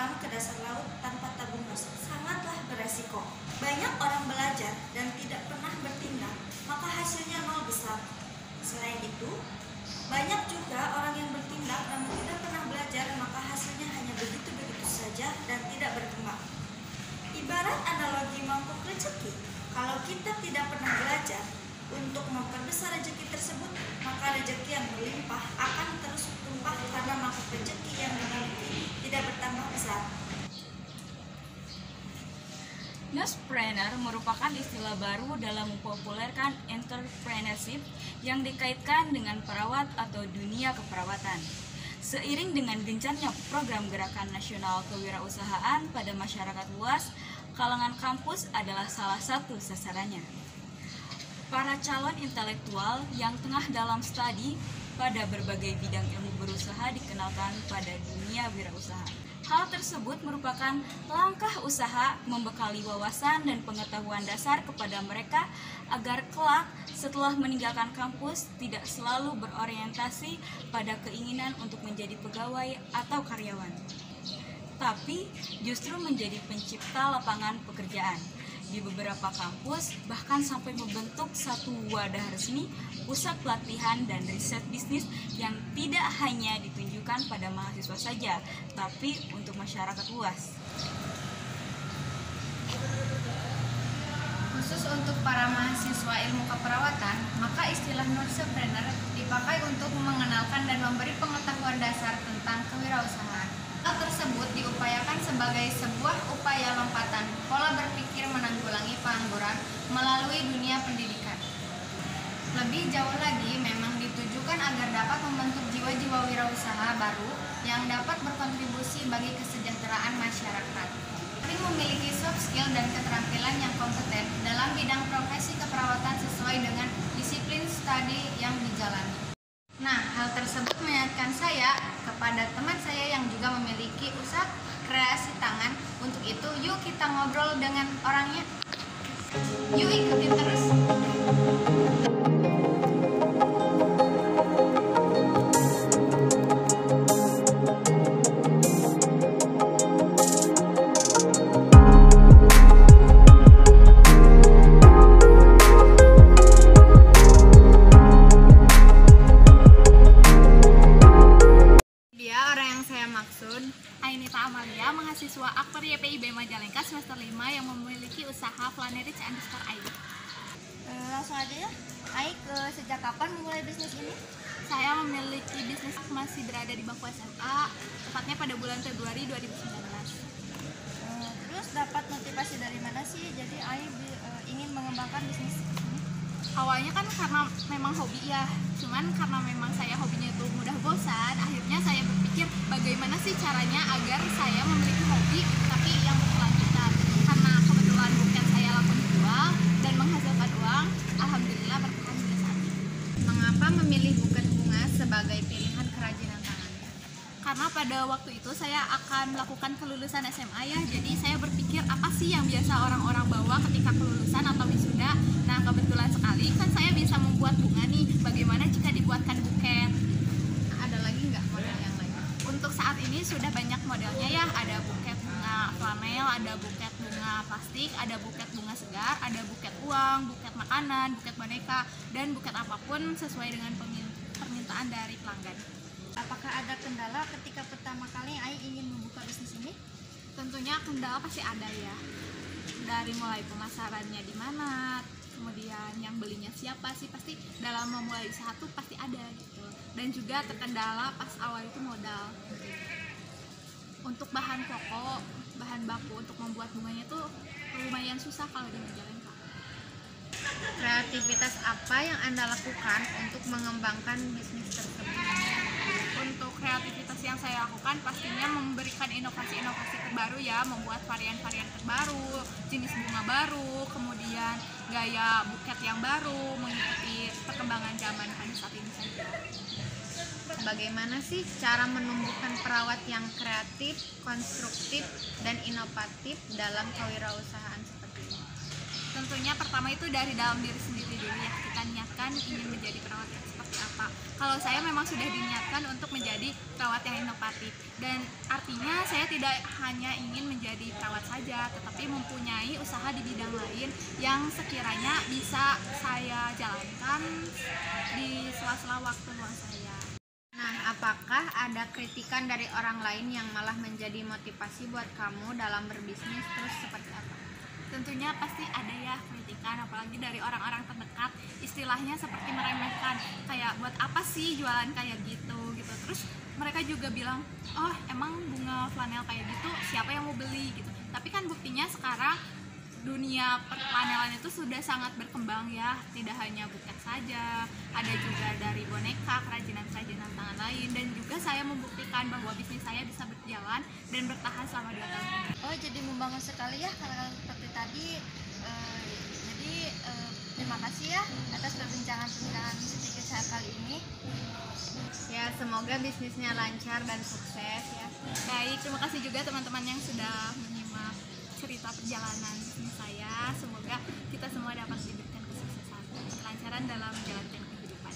menyelam ke dasar laut tanpa tabung gas sangatlah beresiko. Banyak orang belajar dan tidak pernah bertindak, maka hasilnya nol besar. Selain itu, banyak juga orang yang bertindak namun tidak pernah belajar, maka hasilnya hanya begitu-begitu saja dan tidak berkembang. Ibarat analogi mangkuk rezeki, kalau kita tidak pernah belajar untuk memperbesar rezeki tersebut, maka rezeki yang berlimpah akan terus tumpah karena mangkuk rezeki yang dimiliki tidak bertambah besar. Nursepreneur merupakan istilah baru dalam mempopulerkan entrepreneurship yang dikaitkan dengan perawat atau dunia keperawatan. Seiring dengan gencarnya program gerakan nasional kewirausahaan pada masyarakat luas, kalangan kampus adalah salah satu sasarannya. Para calon intelektual yang tengah dalam studi pada berbagai bidang ilmu berusaha dikenalkan pada dunia wirausaha. Hal tersebut merupakan langkah usaha membekali wawasan dan pengetahuan dasar kepada mereka agar kelak setelah meninggalkan kampus tidak selalu berorientasi pada keinginan untuk menjadi pegawai atau karyawan, tapi justru menjadi pencipta lapangan pekerjaan. Di beberapa kampus bahkan sampai membentuk satu wadah resmi, pusat pelatihan dan riset bisnis yang tidak hanya ditunjukkan pada mahasiswa saja, tapi untuk masyarakat luas. Khusus untuk para mahasiswa ilmu keperawatan, maka istilah nursepreneur dipakai untuk mengenalkan dan memberi pengetahuan dasar tentang kewirausahaan. Hal tersebut diupayakan sebagai sebuah upaya lompatan pola berpikir menanggulangi pengangguran melalui dunia pendidikan. Lebih jauh lagi, memang ditujukan agar dapat membentuk jiwa-jiwa wirausaha baru yang dapat berkontribusi bagi kesejahteraan masyarakat. Penting memiliki soft skill dan keterampilan yang kompeten dalam bidang profesi keperawatan sesuai dengan disiplin studi yang dijalani. Nah, hal tersebut mengingatkan saya kepada teman saya yang juga memiliki usaha kreasi tangan. Untuk itu, yuk kita ngobrol dengan orangnya. Yuk ikutin terus. Ainita Amalia, mahasiswa Akper YPIB Majalengka semester 5 yang memiliki usaha Flanerich_ID. Langsung aja ya, sejak kapan memulai bisnis ini? Saya memiliki bisnis masih berada di bangku SMA, tepatnya pada bulan Februari 2019. Terus dapat motivasi dari mana sih? Jadi ingin mengembangkan bisnis ini? Awalnya kan karena memang hobi ya, cuman karena memang saya hobinya itu mudah bosan, akhirnya saya berpikir bagaimana sih caranya agar saya memiliki hobi tapi yang berkelanjutan. Karena kebetulan buket saya laku dijual dan menghasilkan uang, alhamdulillah bertahan hingga saat ini. Mengapa memilih buket bunga sebagai pilihan kerajinan tangan? Karena pada waktu itu saya akan melakukan kelulusan SMA ya, jadi saya berpikir apa sih yang biasa orang-orang bawa ketika kelulusan atau wisuda. Nah, kebetulan sekali kan saya bisa membuat bunga nih, bagaimana jika dibuatkan buket? Ada lagi nggak model yang lain? Untuk saat ini sudah banyak modelnya ya, ada buket bunga flanel, ada buket bunga plastik, ada buket bunga segar, ada buket uang, buket makanan, buket boneka, dan buket apapun sesuai dengan permintaan dari pelanggan. Apakah ada kendala ketika pertama kali Ai ingin membuka bisnis ini? Tentunya kendala pasti ada ya. Dari mulai pemasarannya di mana, kemudian yang belinya siapa sih, pasti dalam memulai usaha tuh pasti ada gitu. Dan juga terkendala pas awal itu modal. Untuk bahan pokok, bahan baku untuk membuat bunganya tuh lumayan susah kalau di Majalengka. Kreativitas apa yang Anda lakukan untuk mengembangkan bisnis tersebut? Untuk kreativitas yang saya lakukan pastinya memberikan inovasi-inovasi terbaru ya, membuat varian-varian terbaru, jenis bunga baru, kemudian gaya buket yang baru, mengikuti perkembangan zaman pada saat ini saja. Bagaimana sih cara menumbuhkan perawat yang kreatif, konstruktif, dan inovatif dalam kewirausahaan seperti ini? Tentunya pertama itu dari dalam diri sendiri dulu ya, kita niatkan ingin menjadi perawat yang seperti apa. kalau saya memang sudah diniatkan untuk menjadi perawat yang inovatif, dan artinya saya tidak hanya ingin menjadi perawat saja, tetapi mempunyai usaha di bidang lain yang sekiranya bisa saya jalankan di sela-sela waktu luang saya. Nah, apakah ada kritikan dari orang lain yang malah menjadi motivasi buat kamu dalam berbisnis, terus seperti apa? Tentunya pasti ada ya kritikan, apalagi dari orang-orang terdekat, istilahnya seperti meremehkan, kayak buat apa sih jualan kayak gitu. Terus mereka juga bilang, oh emang bunga flanel kayak gitu siapa yang mau beli gitu. Tapi kan buktinya sekarang dunia perflanelan itu sudah sangat berkembang ya, tidak hanya buket saja, ada juga dari boneka, kerajinan-kerajinan tangan lain, dan juga saya membuktikan bahwa bisnis saya bisa berjalan dan bertahan selama 2 tahun ini. Oh, jadi membangun sekali ya kalau seperti tadi. Terima kasih ya atas perbincangan sedikit saya kali ini. Ya, semoga bisnisnya lancar dan sukses ya. Baik, terima kasih juga teman-teman yang sudah menyimak cerita perjalanan bisnis saya. Semoga kita semua dapat diberikan kesuksesan, kelancaran dalam menjalankan kehidupan.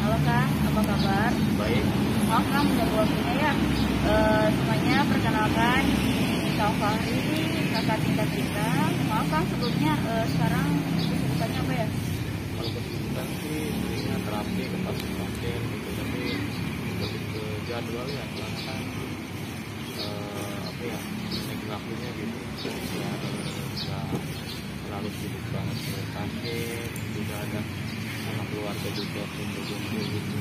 Halo Kang, apa kabar? Baik, Maaf Kang, udah waktunya ya. Semuanya perkenalkan, Kang Fahri, kakak tingkat kita. Maaf Kang, sebelumnya sekarang kesibukannya apa ya? kalau kesibukan sih punya terapi ke pasien gitu, tapi lebih ke jadwal ya, karena kan apa ya, naik waktunya gitu, ya nggak terlalu sibuk banget ke pasien, juga ada anak keluarga juga kumpul-kumpul gitu.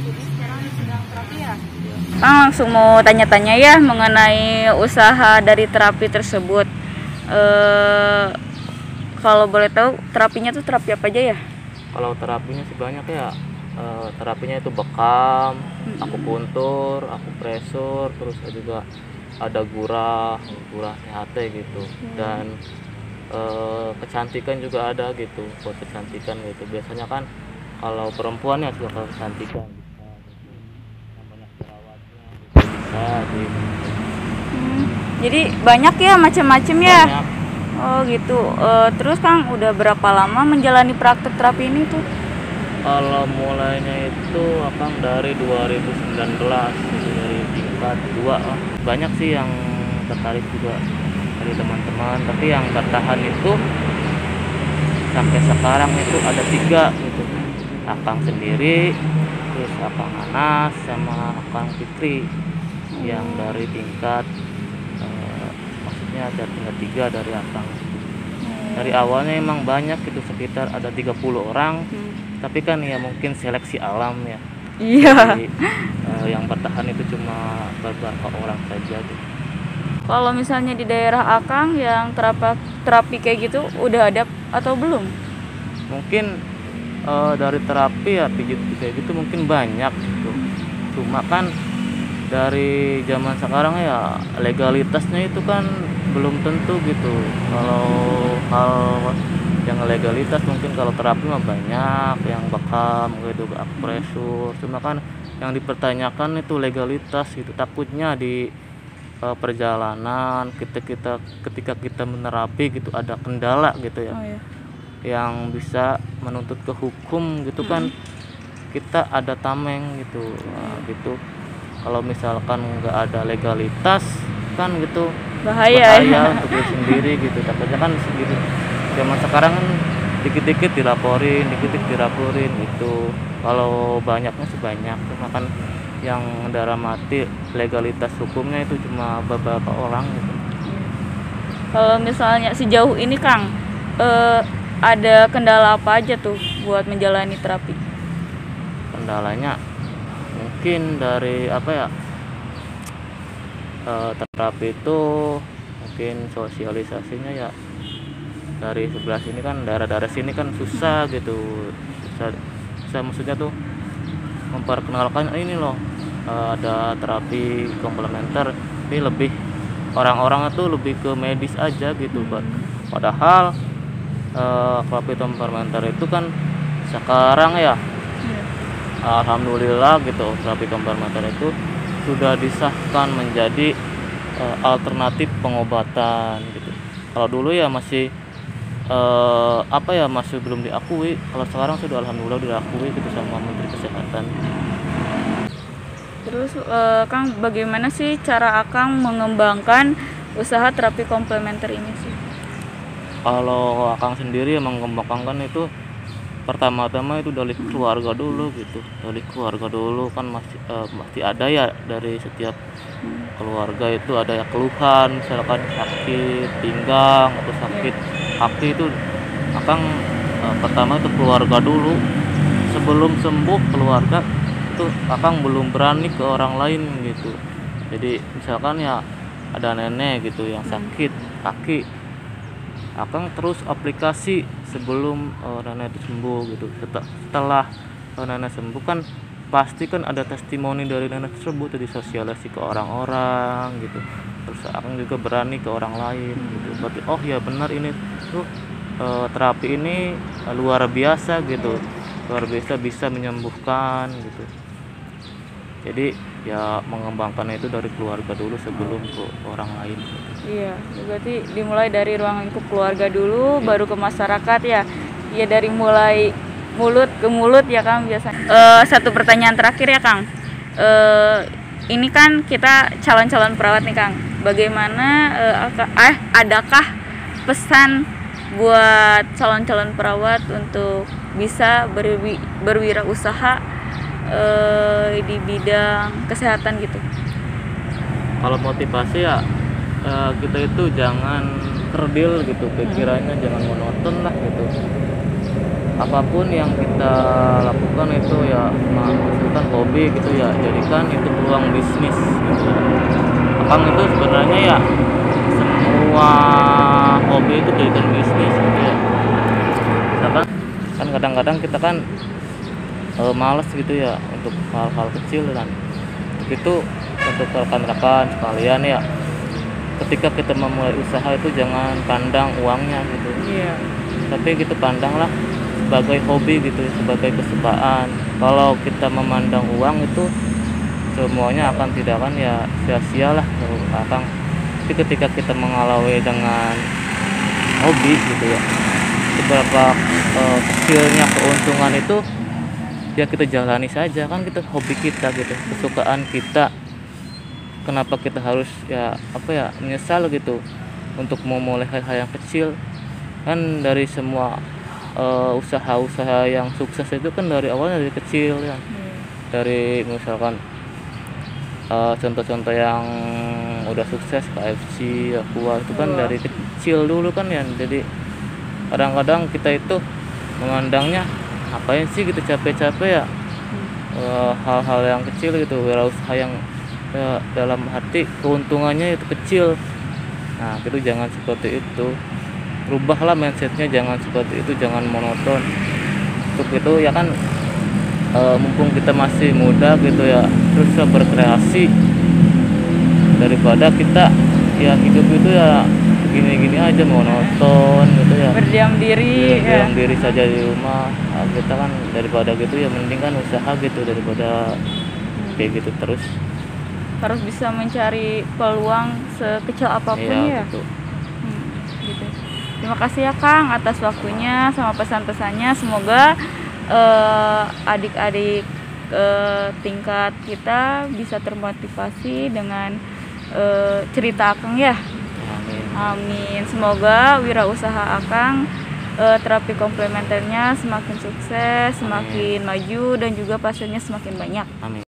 Jadi sekarang sedang terapi ya? Ya, Kang langsung mau tanya-tanya ya mengenai usaha dari terapi tersebut. Kalau boleh tahu terapinya tuh terapi apa aja ya? kalau terapinya sih banyak ya. Terapinya itu bekam, akupuntur, akupresur, terus juga ada gurah THT gitu, dan kecantikan juga ada gitu, buat kecantikan gitu. Biasanya kan kalau perempuan ya suka kecantikan bisa gitu, yang banyak jerawatnya gitu, bisa gitu. Jadi banyak ya macam-macam ya? Banyak. Oh gitu. Terus Kang udah berapa lama menjalani praktek terapi ini tuh? Kalau mulainya itu akan dari 2019 gitu, dari tingkat 2 lah. Banyak sih yang tertarik juga dari teman-teman, tapi yang bertahan itu sampai sekarang itu ada 3 gitu. Akang sendiri, terus Akang Anas sama Akang Fitri, yang dari tingkat maksudnya ada tingkat 3 dari Akang. Dari awalnya emang banyak gitu, sekitar ada 30 orang, tapi kan ya mungkin seleksi alam ya. Iya. Jadi yang bertahan itu cuma beberapa orang saja gitu. Kalau misalnya di daerah Akang yang terapi kayak gitu udah ada atau belum? Mungkin dari terapi ya pijit kayak gitu mungkin banyak gitu. Cuma kan dari zaman sekarang ya legalitasnya itu kan belum tentu gitu. Kalau hal yang legalitas mungkin kalau terapi mah banyak, yang bekam gitu, akupresur. Cuma kan yang dipertanyakan itu legalitas gitu. Takutnya di perjalanan ketika kita menerapi gitu ada kendala gitu ya, Oh ya. yang bisa menuntut ke hukum gitu kan, kita ada tameng gitu. Nah, gitu kalau misalkan nggak ada legalitas kan gitu Bahaya ya. untuk diri sendiri gitu. Takutnya kan sendiri zaman sekarang kan dikit-dikit dilaporin gitu. Kalau banyaknya sih banyak, cuma kan yang darah mati legalitas hukumnya itu cuma beberapa orang gitu. Kalau misalnya sejauh ini Kang, ada kendala apa aja tuh buat menjalani terapi? Kendalanya mungkin dari apa ya, terapi itu mungkin sosialisasinya ya, dari sebelah sini kan, daerah-daerah sini kan susah gitu, susah maksudnya tuh memperkenalkan ini loh, ada terapi komplementer. Ini lebih orang-orang itu lebih ke medis aja gitu, padahal terapi komplementer itu kan sekarang ya alhamdulillah gitu terapi komplementer itu sudah disahkan menjadi alternatif pengobatan gitu. Kalau dulu ya masih masih belum diakui. Kalau sekarang sudah alhamdulillah diakui gitu sama Menteri Kesehatan. Terus Kang, bagaimana sih cara Akang mengembangkan usaha terapi komplementer ini sih? Kalau Akang sendiri yang mengembangkan itu pertama-tama itu dari keluarga dulu gitu. Dari keluarga dulu kan masih ada ya, dari setiap keluarga itu ada ya keluhan, misalkan sakit pinggang atau sakit kaki itu Akang pertama itu keluarga dulu. Sebelum sembuh keluarga itu Akang belum berani ke orang lain gitu. Jadi misalkan ya ada nenek gitu yang sakit kaki, Akang terus aplikasi sebelum nenek itu sembuh gitu. Setelah nenek sembuh kan pasti kan ada testimoni dari nenek tersebut, jadi sosialisasi ke orang-orang gitu. Terus Akang juga berani ke orang lain gitu. Berarti oh ya benar ini tuh terapi ini luar biasa gitu. Luar biasa bisa menyembuhkan gitu. Jadi ya mengembangkan itu dari keluarga dulu sebelum ke orang lain gitu. Iya, berarti dimulai dari ruang lingkup keluarga dulu, baru ke masyarakat ya. Iya, dari mulai mulut ke mulut ya Kang biasanya. Satu pertanyaan terakhir ya Kang. Ini kan kita calon-calon perawat nih Kang. Bagaimana adakah pesan buat calon-calon perawat untuk bisa berwirausaha di bidang kesehatan gitu? Kalau motivasi ya kita itu jangan kerdil gitu pikirannya, jangan monoton lah gitu. Apapun yang kita lakukan itu ya misalkan hobi gitu ya, jadikan itu peluang bisnis gitu. Akang itu sebenarnya ya semua hobi itu jadikan bisnis gitu ya. Misalkan kan kadang-kadang kita kan males gitu ya untuk hal-hal kecil kan. Itu untuk rekan-rekan sekalian ya, ketika kita memulai usaha itu jangan pandang uangnya gitu. Iya. Tapi gitu pandanglah sebagai hobi gitu, sebagai kesukaan. Kalau kita memandang uang itu semuanya akan tidak akan ya sia-sia lah Akang. Tapi ketika kita mengalami dengan hobi gitu ya, seberapa kecilnya keuntungan itu ya kita jalani saja, kan kita hobi kita gitu, kesukaan kita. Kenapa kita harus menyesal gitu untuk memulai hal-hal yang kecil? Kan dari semua usaha-usaha yang sukses itu kan dari awalnya dari kecil ya. Dari misalkan contoh-contoh yang udah sukses KFC, Aqua itu kan dari kecil dulu kan ya. Jadi kadang-kadang kita itu memandangnya ngapain sih gitu capek-capek ya, hal-hal yang kecil gitu, wirausaha yang ya, dalam hati keuntungannya itu kecil. Nah itu jangan seperti itu, rubahlah mindsetnya, jangan seperti itu, jangan monoton. Untuk itu ya kan mumpung kita masih muda gitu ya, terus berkreasi daripada kita ya hidup itu ya gini-gini aja monoton gitu ya, Berdiam diri ya. berdiam diri saja di rumah. Nah, kita kan daripada gitu ya mending kan usaha gitu daripada kayak gitu terus. Harus bisa mencari peluang sekecil apapun ya. Gitu. Gitu. Terima kasih ya Kang atas waktunya sama pesan-pesannya. Semoga adik-adik tingkat kita bisa termotivasi dengan cerita Akang ya. Amin. Amin. Semoga wirausaha Akang terapi komplementernya semakin sukses, semakin maju, dan juga pasiennya semakin banyak. Amin.